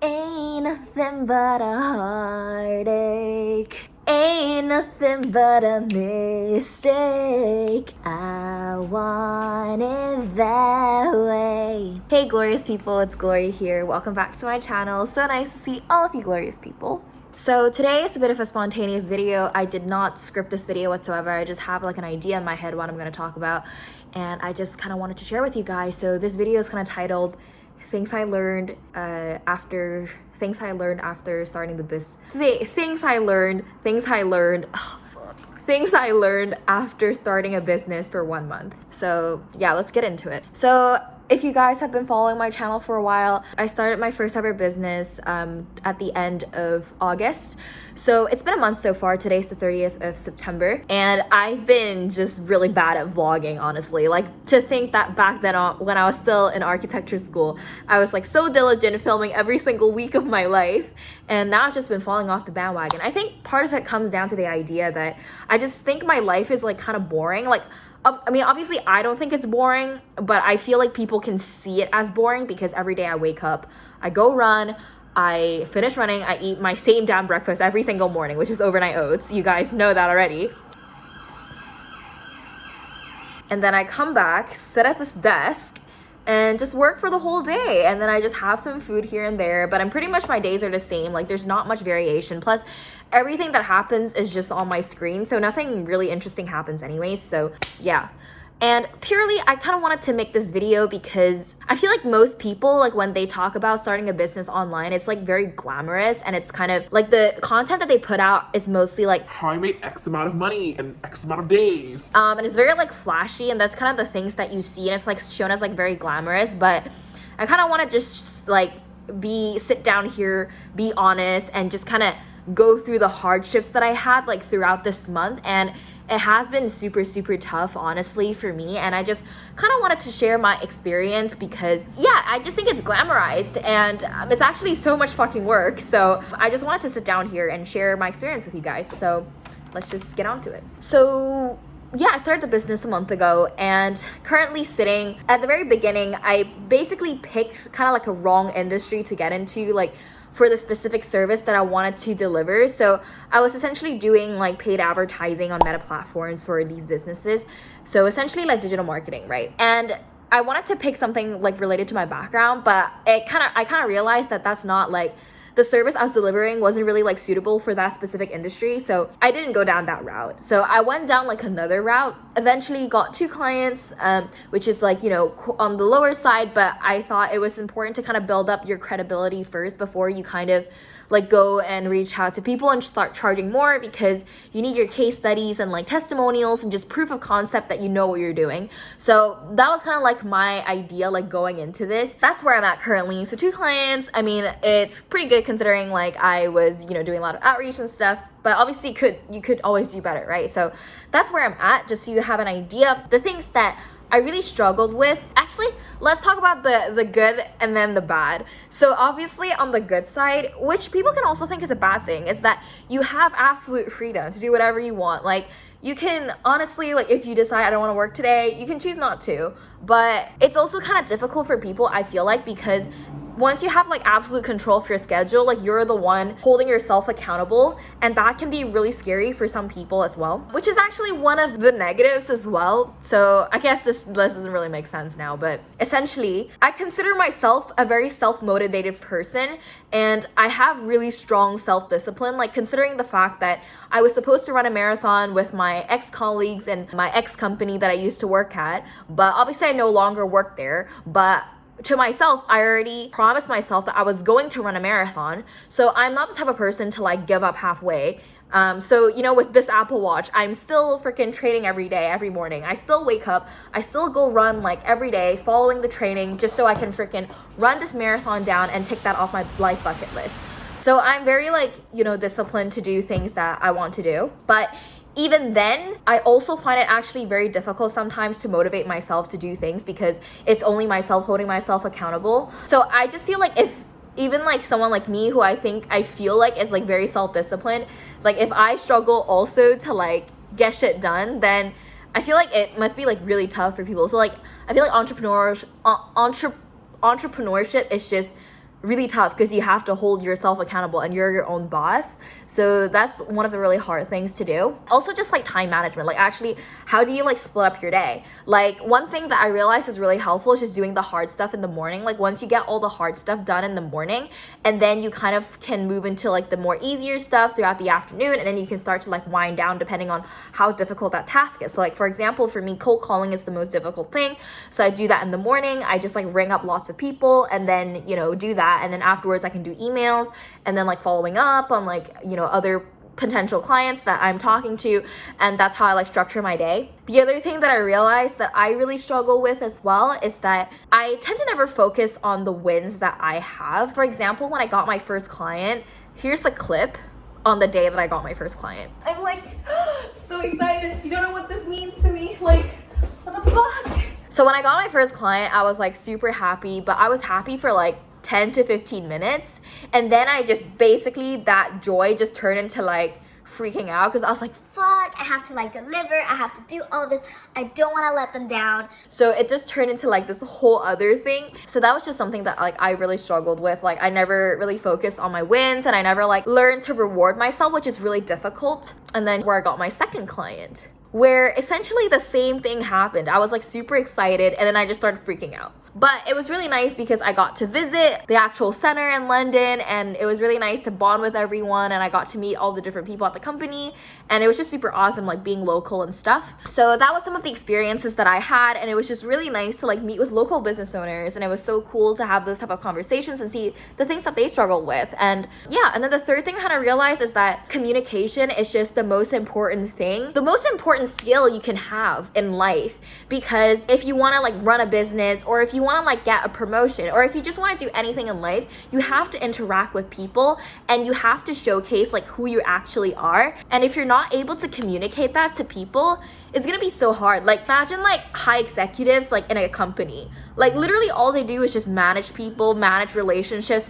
Ain't nothing but a heartache. Ain't nothing but a mistake. I want it that way. Hey glorious people, it's Glory here. Welcome back to my channel. So nice to see all of you glorious people. So today is a bit of a spontaneous video. I did not script this video whatsoever. I just have like an idea in my head what I'm going to talk about, and I just kind of wanted to share with you guys. So this video is kind of titled Things I Learned after starting the business. Things I learned after starting a business for 1 month. So yeah, let's get into it. So if you guys have been following my channel for a while, I started my first ever business at the end of August. So it's been a month so far. Today's the 30th of September. And I've been just really bad at vlogging, honestly. Like, to think that back then when I was still in architecture school, I was like so diligent filming every single week of my life. And now I've just been falling off the bandwagon. I think part of it comes down to the idea that I just think my life is like kind of boring. Like, I mean, obviously I don't think it's boring, but I feel like people can see it as boring because every day I wake up, I go run, I finish running, I eat my same damn breakfast every single morning, which is overnight oats. You guys know that already. And then I come back, sit at this desk, and just work for the whole day. And then I just have some food here and there, but pretty much my days are the same. Like, there's not much variation. Plus, everything that happens is just on my screen, so nothing really interesting happens anyways. So yeah. And purely, I kind of wanted to make this video because I feel like most people, like when they talk about starting a business online, it's like very glamorous, and it's kind of like the content that they put out is mostly like how I made X amount of money in X amount of days. And it's very like flashy, and that's kind of the things that you see, and it's like shown as like very glamorous. But I kind of want to just like sit down here, be honest, and just kind of go through the hardships that I had like throughout this month. And it has been super tough, honestly, for me, and I just kind of wanted to share my experience because yeah, I just think it's glamorized, and it's actually so much fucking work. So I just wanted to sit down here and share my experience with you guys. So let's just get on to it. So yeah, I started the business a month ago, and currently sitting at the very beginning, I basically picked kind of like a wrong industry to get into, like for the specific service that I wanted to deliver. So I was essentially doing like paid advertising on meta platforms for these businesses. So essentially like digital marketing, right? And I wanted to pick something like related to my background, but I kind of realized that that's not like the service I was delivering wasn't really like suitable for that specific industry. So I didn't go down that route. So I went down like another route, eventually got 2 clients, which is like, you know, on the lower side, but I thought it was important to kind of build up your credibility first before you kind of like go and reach out to people and start charging more, because you need your case studies and like testimonials and just proof of concept that you know what you're doing. So that was kind of like my idea, like going into this. That's where I'm at currently. So 2 clients, I mean, it's pretty good considering like I was, you know, doing a lot of outreach and stuff, but obviously you could always do better, right? So that's where I'm at, just so you have an idea. The things that I really struggled with. Actually, let's talk about the good and then the bad. So obviously on the good side, which people can also think is a bad thing, is that you have absolute freedom to do whatever you want. Like, you can honestly, like if you decide I don't want to work today, you can choose not to. But it's also kind of difficult for people, I feel like, because once you have like absolute control of your schedule, like you're the one holding yourself accountable, and that can be really scary for some people as well, which is actually one of the negatives as well. So I guess this doesn't really make sense now, but essentially I consider myself a very self-motivated person, and I have really strong self-discipline, like considering the fact that I was supposed to run a marathon with my ex-colleagues and my ex-company that I used to work at, but obviously I no longer work there. But to myself, I already promised myself that I was going to run a marathon. So I'm not the type of person to like give up halfway. So, you know, with this Apple Watch, I'm still freaking training every day, every morning. I still wake up, I still go run like every day, following the training, just so I can freaking run this marathon down and tick that off my life bucket list. So I'm very like, you know, disciplined to do things that I want to do. But even then, I also find it actually very difficult sometimes to motivate myself to do things, because it's only myself holding myself accountable. So I just feel like if even like someone like me, who I feel like is like very self-disciplined, like if I struggle also to like get shit done, then I feel like it must be like really tough for people. So like I feel like entrepreneurship is just really tough because you have to hold yourself accountable and you're your own boss. So that's one of the really hard things to do. Also just like time management, like actually how do you like split up your day? Like one thing that I realized is really helpful is just doing the hard stuff in the morning. Like once you get all the hard stuff done in the morning, and then you kind of can move into like the more easier stuff throughout the afternoon, and then you can start to like wind down depending on how difficult that task is. So like for example, for me, cold calling is the most difficult thing. So I do that in the morning. I just like ring up lots of people and then, you know, do that. And then afterwards I can do emails and then like following up on like, you know, other potential clients that I'm talking to, and that's how I like structure my day. The other thing that I realized that I really struggle with as well is that I tend to never focus on the wins that I have. For example, when I got my first client, here's a clip on the day that I got my first client. I'm like so excited. You don't know what this means to me. Like, what the fuck? So when I got my first client, I was like super happy, but I was happy for like 10 to 15 minutes. And then I just basically, that joy just turned into like freaking out because I was like, fuck, I have to like deliver, I have to do all this, I don't want to let them down. So it just turned into like this whole other thing. So that was just something that like I really struggled with. Like I never really focused on my wins and I never like learned to reward myself, which is really difficult. And then where I got my second client, where essentially the same thing happened. I was like super excited and then I just started freaking out. But it was really nice because I got to visit the actual center in London, and it was really nice to bond with everyone, and I got to meet all the different people at the company, and it was just super awesome like being local and stuff. So that was some of the experiences that I had, and it was just really nice to like meet with local business owners, and it was so cool to have those type of conversations and see the things that they struggle with. And yeah, and then the third thing I kind of realized is that communication is just the most important thing, the most important skill you can have in life, because if you want to like run a business, or if you want to like get a promotion, or if you just want to do anything in life, you have to interact with people and you have to showcase like who you actually are. And if you're not able to communicate that to people, it's gonna be so hard. Like imagine like high executives like in a company, like literally all they do is just manage people, manage relationships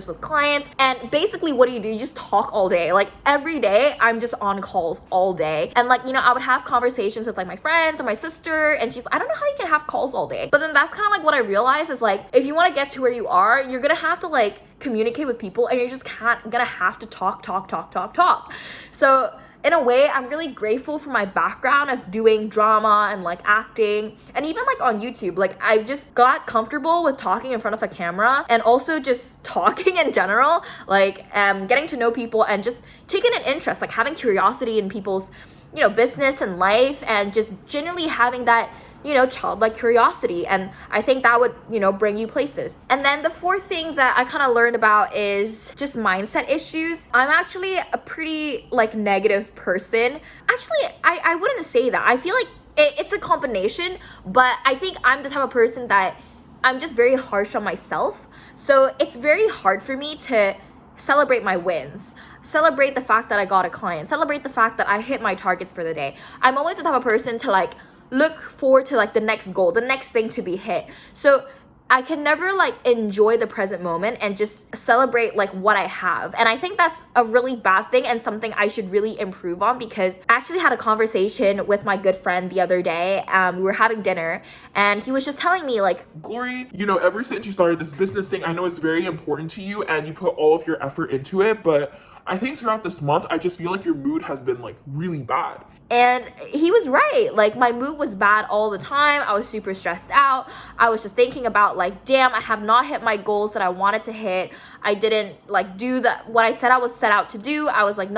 with clients, and basically what do? You just talk all day. Like every day I'm just on calls all day, and like, you know, I would have conversations with like my friends or my sister, and she's, I don't know how you can have calls all day. But then that's kind of like what I realized is like, if you want to get to where you are, you're gonna have to like communicate with people, and you're just gonna have to talk. So in a way, I'm really grateful for my background of doing drama and like acting, and even like on YouTube, like I just got comfortable with talking in front of a camera, and also just talking in general, like getting to know people and just taking an interest, like having curiosity in people's, you know, business and life, and just generally having that, you know, childlike curiosity. And I think that would, you know, bring you places. And then the fourth thing that I kind of learned about is just mindset issues. I'm actually a pretty like negative person. Actually, I wouldn't say that. I feel like it's a combination, but I think I'm the type of person that I'm just very harsh on myself. So it's very hard for me to celebrate my wins, celebrate the fact that I got a client, celebrate the fact that I hit my targets for the day. I'm always the type of person to like look forward to like the next goal, the next thing to be hit. So I can never like enjoy the present moment and just celebrate like what I have. And I think that's a really bad thing and something I should really improve on, because I actually had a conversation with my good friend the other day. We were having dinner and he was just telling me like, Glory, you know, ever since you started this business thing, I know it's very important to you and you put all of your effort into it, but I think throughout this month, I just feel like your mood has been like really bad. And he was right. Like my mood was bad all the time. I was super stressed out. I was just thinking about like, damn, I have not hit my goals that I wanted to hit. I didn't like do what I said I was set out to do. I was like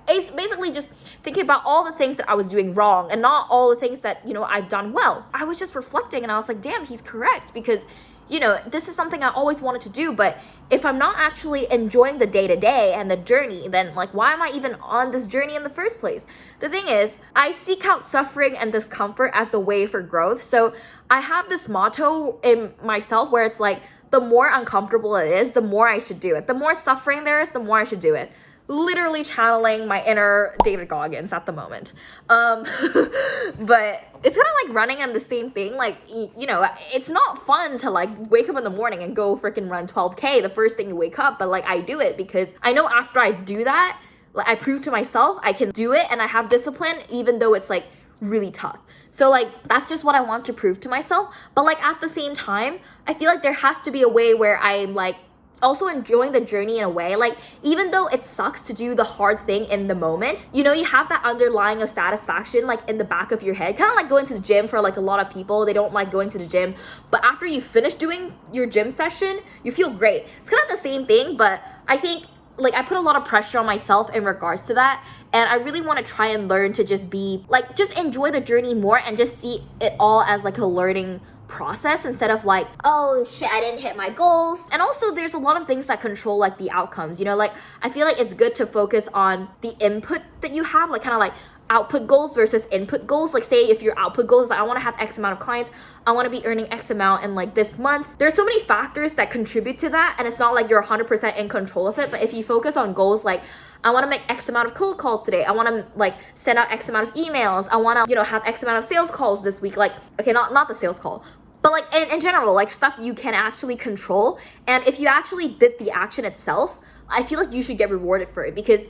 basically just thinking about all the things that I was doing wrong and not all the things that, you know, I've done well. I was just reflecting and I was like, damn, he's correct, because, you know, this is something I always wanted to do, but if I'm not actually enjoying the day-to-day and the journey, then like, why am I even on this journey in the first place? The thing is, I seek out suffering and discomfort as a way for growth. So I have this motto in myself where it's like, the more uncomfortable it is, the more I should do it. The more suffering there is, the more I should do it. Literally channeling my inner David Goggins at the moment. But it's kind of like running on the same thing. Like, you know, it's not fun to like wake up in the morning and go freaking run 12K the first thing you wake up. But like, I do it because I know after I do that, like I prove to myself I can do it, and I have discipline even though it's like really tough. So like, that's just what I want to prove to myself. But like at the same time, I feel like there has to be a way where I'm like also enjoying the journey in a way. Like, even though it sucks to do the hard thing in the moment, you know, you have that underlying of satisfaction like in the back of your head, kind of like going to the gym. For like a lot of people, they don't like going to the gym, but after you finish doing your gym session, you feel great. It's kind of the same thing, but I think like I put a lot of pressure on myself in regards to that, and I really want to try and learn to just be like, just enjoy the journey more and just see it all as like a learning process instead of like, Oh shit, I didn't hit my goals. and also there's a lot of things that control like the outcomes, you know, like I feel like it's good to focus on the input that you have, like kind of like output goals versus input goals. Like, say if your output goals, like I want to have X amount of clients, I want to be earning X amount in like this month. There's so many factors that contribute to that, and it's not like you're 100% in control of it. But if you focus on goals like, I want to make X amount of cold calls today, I want to like send out X amount of emails, I want to, you know, have X amount of sales calls this week, like, okay, not the sales call, but like in general, like stuff you can actually control. And if you actually did the action itself, I feel like you should get rewarded for it, because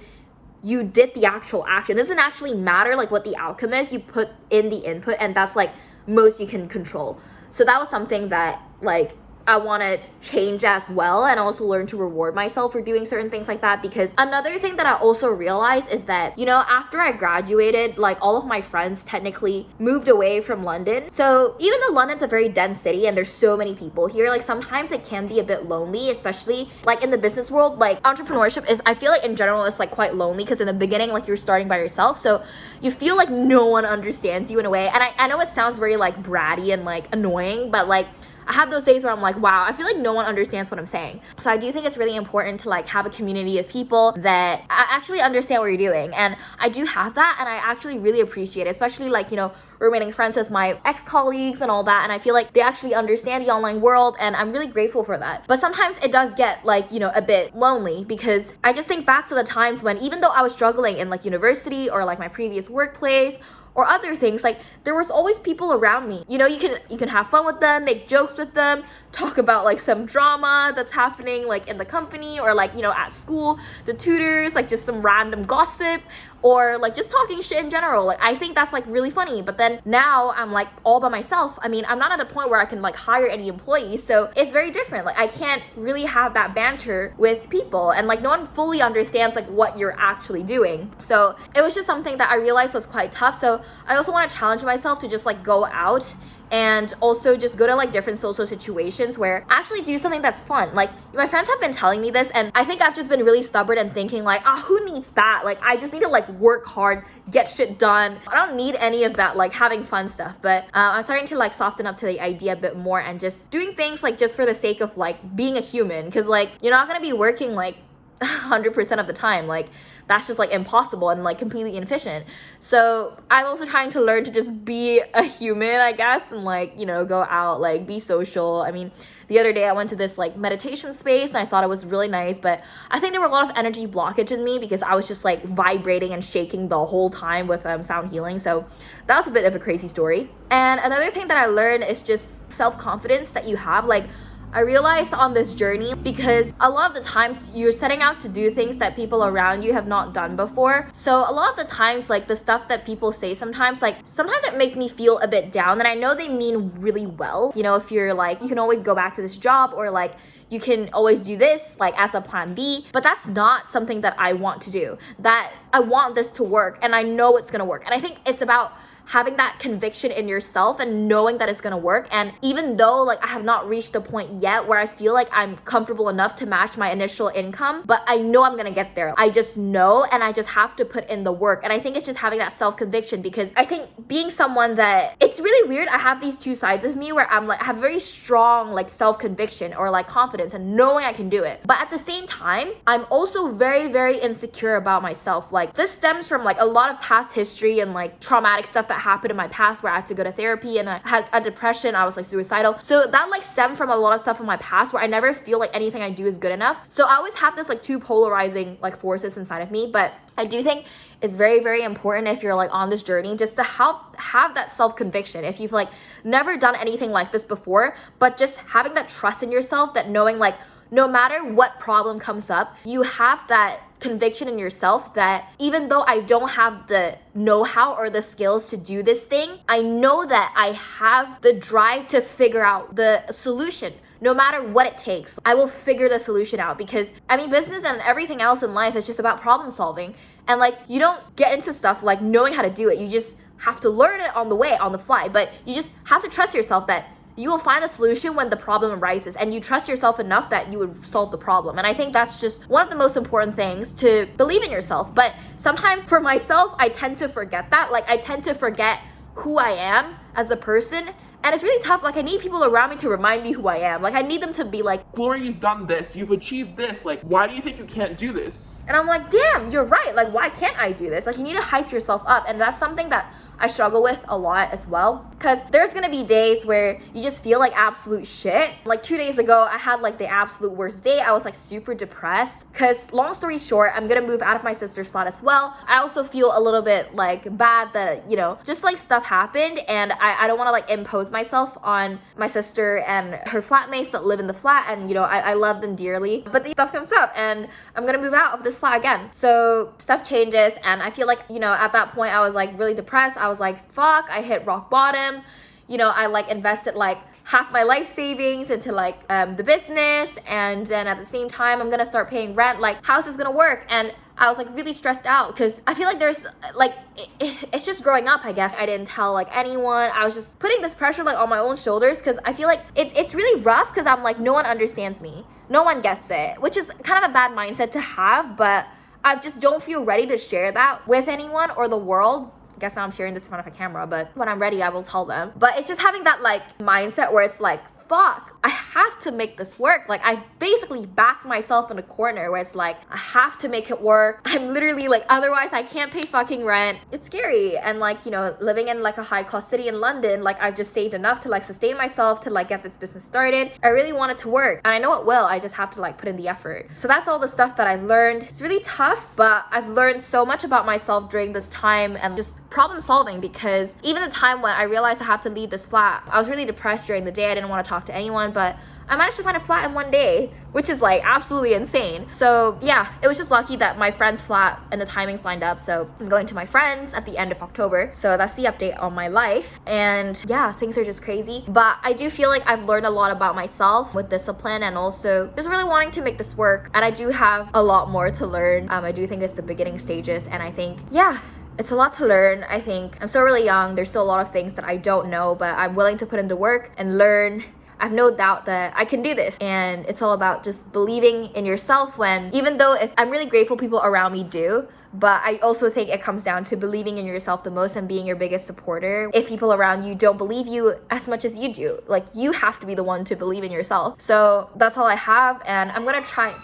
you did the actual action. It doesn't actually matter like what the outcome is, you put in the input, and that's like most you can control. So that was something that like I want to change as well, and also learn to reward myself for doing certain things like that. Because another thing that I also realized is that, you know, after I graduated, like all of my friends technically moved away from London. So even though London's a very dense city and there's so many people here, like sometimes it can be a bit lonely, especially like in the business world. Like entrepreneurship is, I feel like in general, it's like quite lonely, because in the beginning, like you're starting by yourself, so you feel like no one understands you in a way. And I know it sounds very like bratty and like annoying, but like I have those days where I'm like, wow, I feel like no one understands what I'm saying. So I do think it's really important to like have a community of people that actually understand what you're doing. And I do have that, and I actually really appreciate it, especially like, you know, remaining friends with my ex-colleagues and all that. And I feel like they actually understand the online world, and I'm really grateful for that. But sometimes it does get like, you know, a bit lonely, because I just think back to the times when, even though I was struggling in like university or like my previous workplace or other things, like there was always people around me. You know, you can have fun with them, make jokes with them, talk about like some drama that's happening like in the company, or like, you know, at school, the tutors, like just some random gossip, or like just talking shit in general. Like I think that's like really funny. But then now I'm like all by myself. I mean, I'm not at a point where I can like hire any employees, so it's very different. Like I can't really have that banter with people, and like no one fully understands like what you're actually doing. So it was just something that I realized was quite tough. So I also want to challenge myself to just like go out and also just go to like different social situations where I actually do something that's fun. Like my friends have been telling me this, and I think I've just been really stubborn and thinking like, who needs that? Like I just need to like work hard, get shit done. I don't need any of that like having fun stuff. But I'm starting to like soften up to the idea a bit more, and just doing things like just for the sake of like being a human, because like you're not gonna be working like 100% of the time. Like that's just like impossible and like completely inefficient. So I'm also trying to learn to just be a human, I guess, and like, you know, go out, like be social. I mean, the other day I went to this like meditation space, and I thought it was really nice, but I think there were a lot of energy blockage in me, because I was just like vibrating and shaking the whole time with sound healing. So that was a bit of a crazy story. And another thing that I learned is just self-confidence that you have. Like I realized on this journey, because a lot of the times you're setting out to do things that people around you have not done before. So a lot of the times, like the stuff that people say sometimes it makes me feel a bit down, and I know they mean really well. You know, if you're like, you can always go back to this job, or like you can always do this like as a plan B, but that's not something that I want to do. That I want this to work, and I know it's gonna work. And I think it's about having that conviction in yourself and knowing that it's gonna work. And even though like I have not reached the point yet where I feel like I'm comfortable enough to match my initial income, but I know I'm gonna get there. I just know, and I just have to put in the work. And I think it's just having that self-conviction, because I think being someone that, it's really weird, I have these two sides of me where I'm like, I have very strong like self-conviction or like confidence and knowing I can do it. But at the same time, I'm also very, very insecure about myself. Like this stems from like a lot of past history and like traumatic stuff that happened in my past, where I had to go to therapy, and I had a depression, I was like suicidal. So that like stemmed from a lot of stuff in my past where I never feel like anything I do is good enough. So I always have this like two polarizing like forces inside of me. But I do think it's very, very important, if you're like on this journey, just to have that self-conviction. If you've like never done anything like this before, but just having that trust in yourself, that knowing like no matter what problem comes up, you have that conviction in yourself that even though I don't have the know-how or the skills to do this thing, I know that I have the drive to figure out the solution. no matter what it takes, I will figure the solution out. Because I mean, business and everything else in life is just about problem solving. And like, you don't get into stuff like knowing how to do it. You just have to learn it on the way, on the fly. But you just have to trust yourself that you will find a solution when the problem arises, and you trust yourself enough that you would solve the problem. And I think that's just one of the most important things, to believe in yourself. But sometimes for myself, I tend to forget that. Like, I tend to forget who I am as a person. And it's really tough. Like, I need people around me to remind me who I am. Like, I need them to be like, Gloria, you've done this, you've achieved this. Like, why do you think you can't do this? and I'm like, damn, you're right. Like, why can't I do this? Like, you need to hype yourself up. And that's something that I struggle with a lot as well, because there's gonna be days where you just feel like absolute shit. Like 2 days ago, I had like the absolute worst day. I was like super depressed, because long story short, I'm gonna move out of my sister's flat as well. I also feel a little bit like bad that, you know, just like stuff happened, and I don't want to like impose myself on my sister and her flatmates that live in the flat, and you know, I love them dearly, but the stuff comes up and I'm gonna move out of this flat again. So stuff changes, and I feel like, you know, at that point I was like really depressed. I was like, fuck, I hit rock bottom. You know, I like invested like half my life savings into like the business, and then at the same time I'm gonna start paying rent. Like, how's this gonna work? And I was like really stressed out, because I feel like there's like it's just growing up, I guess. I didn't tell like anyone. I was just putting this pressure like on my own shoulders, because I feel like it's really rough, because I'm like, no one understands me, no one gets it, which is kind of a bad mindset to have. But I just don't feel ready to share that with anyone or the world. I guess now I'm sharing this in front of a camera, but when I'm ready, I will tell them. But it's just having that like mindset where it's like, fuck, I have to make this work. Like, I basically backed myself in a corner where it's like, I have to make it work. I'm literally like, otherwise I can't pay fucking rent. It's scary. And like, you know, living in like a high cost city in London, like I've just saved enough to like sustain myself, to like get this business started. I really want it to work, and I know it will. I just have to like put in the effort. So that's all the stuff that I've learned. It's really tough, but I've learned so much about myself during this time, and just problem solving, because even the time when I realized I have to leave this flat, I was really depressed during the day. I didn't want to talk to anyone, but I managed to find a flat in one day, which is like absolutely insane. So yeah, it was just lucky that my friend's flat and the timings lined up. So I'm going to my friend's at the end of October. So that's the update on my life. And yeah, things are just crazy. But I do feel like I've learned a lot about myself with discipline, and also just really wanting to make this work. And I do have a lot more to learn. I do think it's the beginning stages, and I think, yeah, it's a lot to learn. I think I'm still really young. There's still a lot of things that I don't know, but I'm willing to put into work and learn. I've no doubt that I can do this, and it's all about just believing in yourself, when, even though if I'm really grateful people around me do, but I also think it comes down to believing in yourself the most and being your biggest supporter. If people around you don't believe you as much as you do, like, you have to be the one to believe in yourself. So that's all I have, and I'm gonna try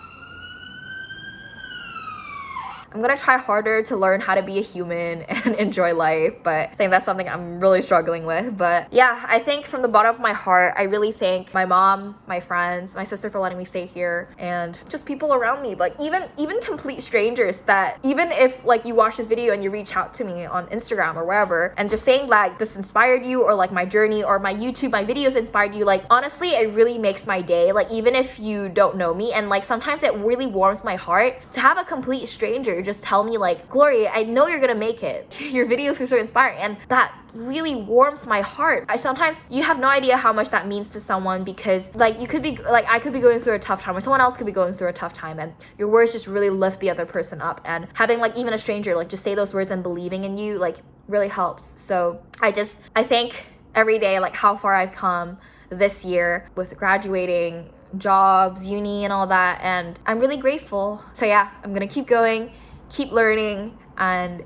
harder to learn how to be a human and enjoy life, but I think that's something I'm really struggling with. But yeah, I think from the bottom of my heart, I really thank my mom, my friends, my sister for letting me stay here, and just people around me. Like, even complete strangers, that even if like you watch this video and you reach out to me on Instagram or wherever, and just saying like this inspired you, or like my journey or my YouTube, my videos inspired you, like honestly, it really makes my day. Like, even if you don't know me, and like sometimes it really warms my heart to have a complete stranger just tell me like, Gloria, I know you're gonna make it. Your videos are so inspiring, and that really warms my heart. Sometimes you have no idea how much that means to someone, because like you could be like, I could be going through a tough time, or someone else could be going through a tough time, and your words just really lift the other person up. And having like even a stranger like just say those words and believing in you like really helps. So I think every day like how far I've come this year with graduating, jobs, uni, and all that, and I'm really grateful. So yeah, I'm gonna keep going, keep learning, and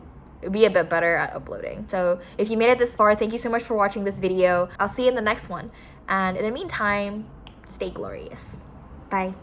be a bit better at uploading. So if you made it this far, thank you so much for watching this video. I'll see you in the next one, and in the meantime, stay glorious. Bye.